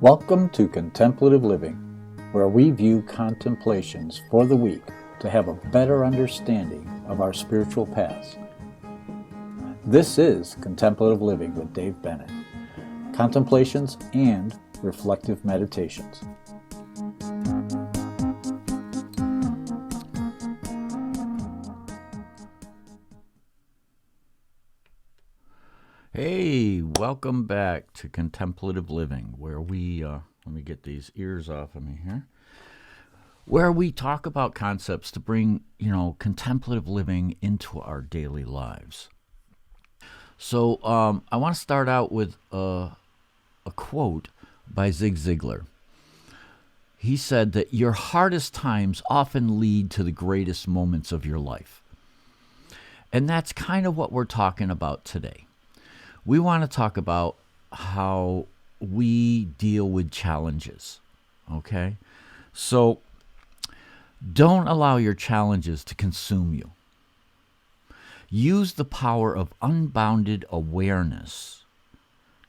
Welcome to Contemplative Living, where we view contemplations for the week to have a better understanding of our spiritual paths. This is Contemplative Living with Dave Bennett, contemplations and reflective meditations. Hey, welcome back to Contemplative Living, where we, let me get these ears off of me here, where we talk about concepts to bring, contemplative living into our daily lives. So I want to start out with a quote by Zig Ziglar. He said that your hardest times often lead to the greatest moments of your life. And that's kind of what we're talking about today. We want to talk about how we deal with challenges, okay? So don't allow your challenges to consume you. Use the power of unbounded awareness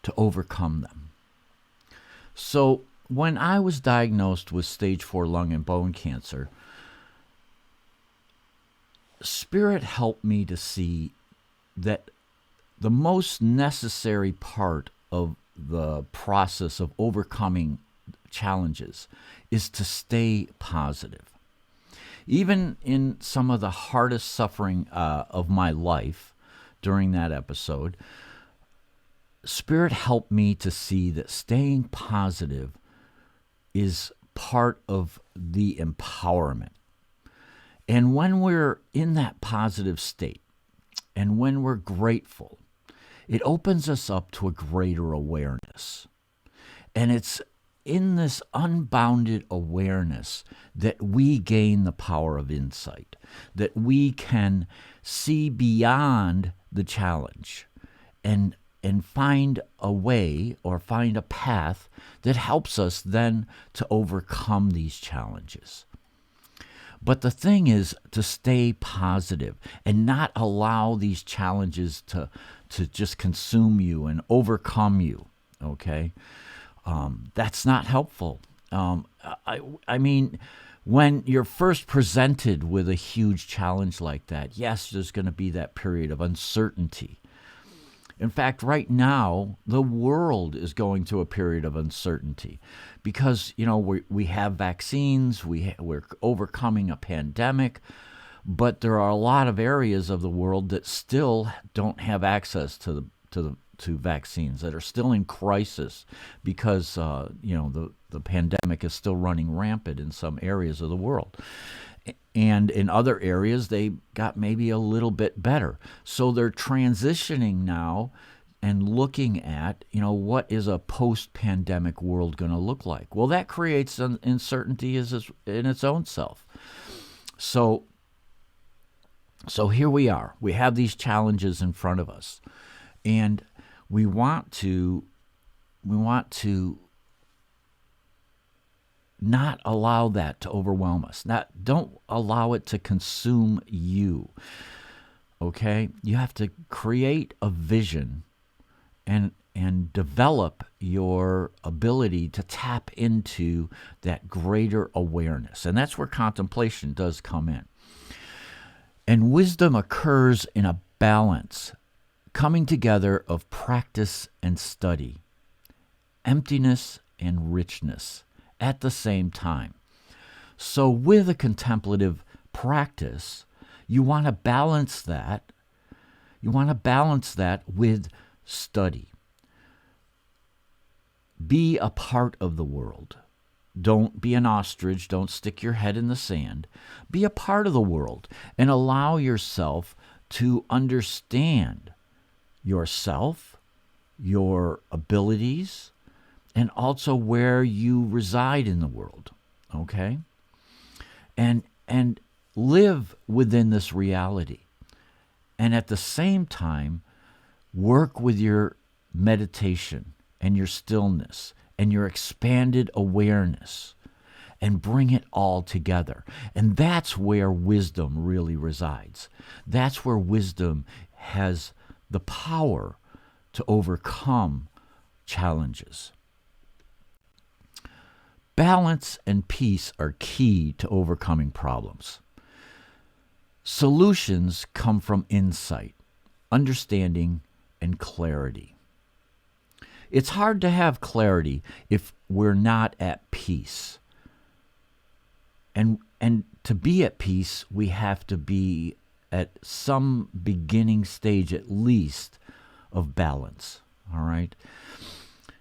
to overcome them. So when I was diagnosed with stage 4 lung and bone cancer, Spirit helped me to see that the most necessary part of the process of overcoming challenges is to stay positive. Even in some of the hardest suffering of my life during that episode, Spirit helped me to see that staying positive is part of the empowerment. And when we're in that positive state, and when we're grateful, it opens us up to a greater awareness. And it's in this unbounded awareness that we gain the power of insight, that we can see beyond the challenge and find a way or find a path that helps us then to overcome these challenges. But the thing is to stay positive and not allow these challenges to just consume you and overcome you, okay? That's not helpful. I mean, when you're first presented with a huge challenge like that, yes, there's going to be that period of uncertainty. In fact, right now, the world is going through a period of uncertainty because, we have vaccines, we're overcoming a pandemic, but there are a lot of areas of the world that still don't have access to vaccines, that are still in crisis because, the pandemic is still running rampant in some areas of the world. And in other areas, they got maybe a little bit better. So they're transitioning now and looking at, what is a post-pandemic world going to look like? Well, that creates an uncertainty in its own self. So here we are. We have these challenges in front of us. And we want to not allow that to overwhelm us. Don't allow it to consume you. Okay? You have to create a vision and develop your ability to tap into that greater awareness. And that's where contemplation does come in. And wisdom occurs in a balance, coming together of practice and study, emptiness and richness at the same time. So with a contemplative practice, you want to balance that. You want to balance that with study. Be a part of the world. Don't be an ostrich. Don't stick your head in the sand. Be a part of the world and allow yourself to understand yourself, your abilities, and also where you reside in the world, okay? And live within this reality. And at the same time, work with your meditation and your stillness and your expanded awareness and bring it all together. And that's where wisdom really resides. That's where wisdom has the power to overcome challenges. Balance and peace are key to overcoming problems. Solutions come from insight, understanding, and clarity. It's hard to have clarity if we're not at peace. And to be at peace, we have to be at some beginning stage at least of balance. All right?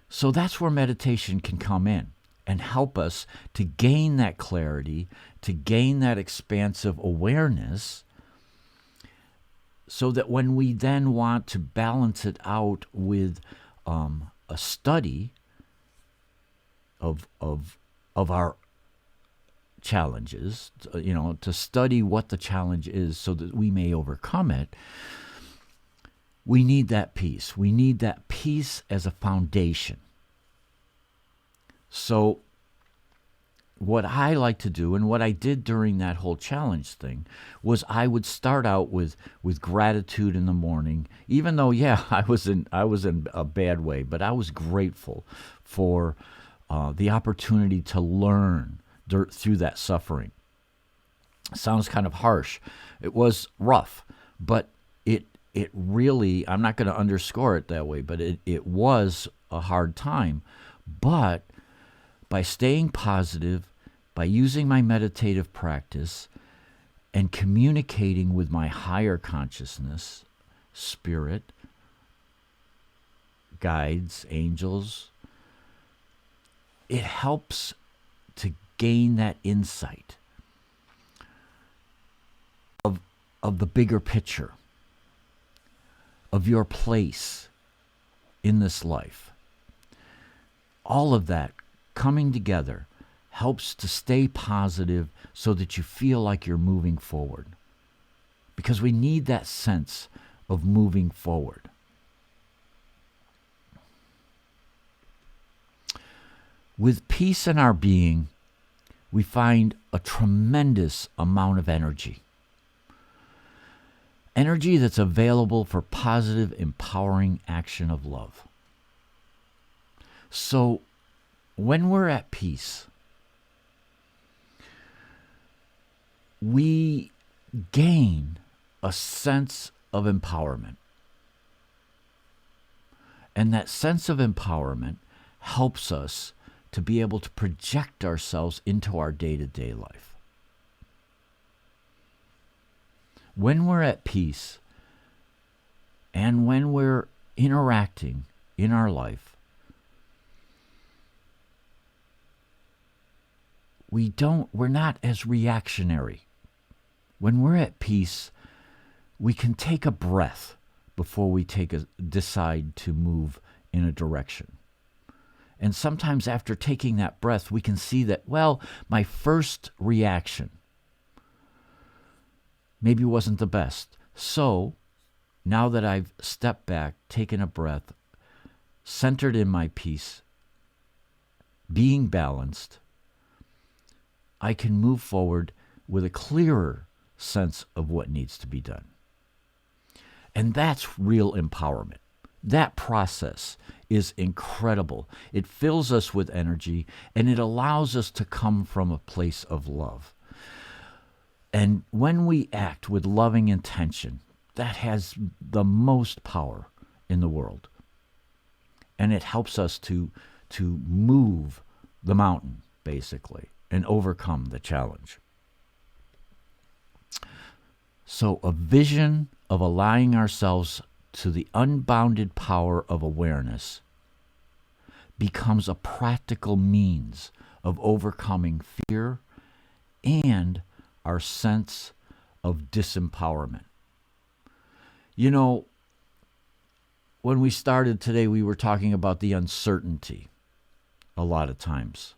So that's where meditation can come in and help us to gain that clarity, to gain that expansive awareness, so that when we then want to balance it out with a study of our challenges, to study what the challenge is so that we may overcome it, we need that peace. We need that peace as a foundation. So what I like to do, and what I did during that whole challenge thing, was I would start out with gratitude in the morning, even though, I was in a bad way, but I was grateful for the opportunity to learn through that suffering. Sounds kind of harsh. It was rough, but it really, I'm not going to underscore it that way, but it was a hard time. But by staying positive, by using my meditative practice, and communicating with my higher consciousness, spirit, guides, angels, it helps to gain that insight of the bigger picture, of your place in this life. All of that coming together helps to stay positive so that you feel like you're moving forward. Because we need that sense of moving forward. With peace in our being, we find a tremendous amount of energy. Energy that's available for positive, empowering action of love. So, when we're at peace, we gain a sense of empowerment. And that sense of empowerment helps us to be able to project ourselves into our day-to-day life. When we're at peace, and when we're interacting in our life, we're not as reactionary. When we're at peace, we can take a breath before we decide to move in a direction. And sometimes after taking that breath, we can see that, my first reaction maybe wasn't the best. So now that I've stepped back, taken a breath, centered in my peace, being balanced, I can move forward with a clearer sense of what needs to be done. And that's real empowerment. That process is incredible. It fills us with energy, and it allows us to come from a place of love. And when we act with loving intention, that has the most power in the world. And it helps us to move the mountain, basically, and overcome the challenge. So a vision of allowing ourselves to the unbounded power of awareness becomes a practical means of overcoming fear and our sense of disempowerment. When we started today, we were talking about the uncertainty a lot of times.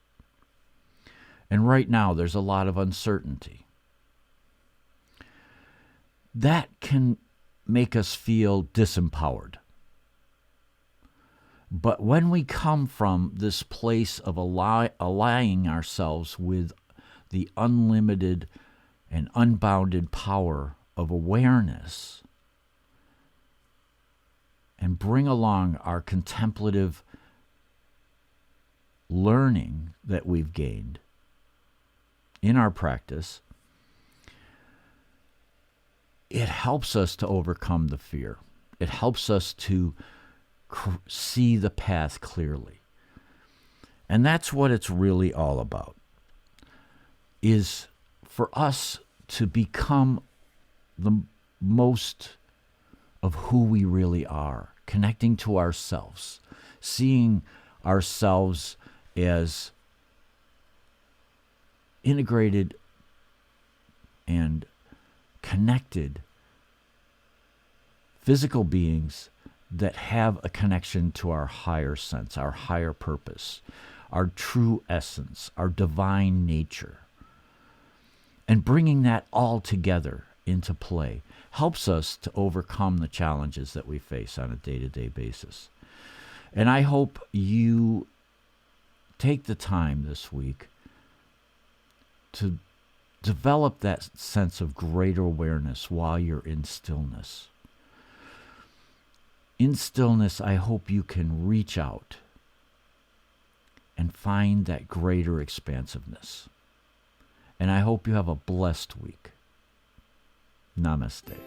And right now, there's a lot of uncertainty. That can make us feel disempowered. But when we come from this place of aligning ourselves with the unlimited and unbounded power of awareness, and bring along our contemplative learning that we've gained in our practice, it helps us to overcome the fear. It helps us to see the path clearly. And that's what it's really all about, is for us to become the most of who we really are, connecting to ourselves, seeing ourselves as integrated and connected physical beings that have a connection to our higher sense, our higher purpose, our true essence, our divine nature. And bringing that all together into play helps us to overcome the challenges that we face on a day-to-day basis. And I hope you take the time this week to develop that sense of greater awareness while you're in stillness. In stillness, I hope you can reach out and find that greater expansiveness. And I hope you have a blessed week. Namaste.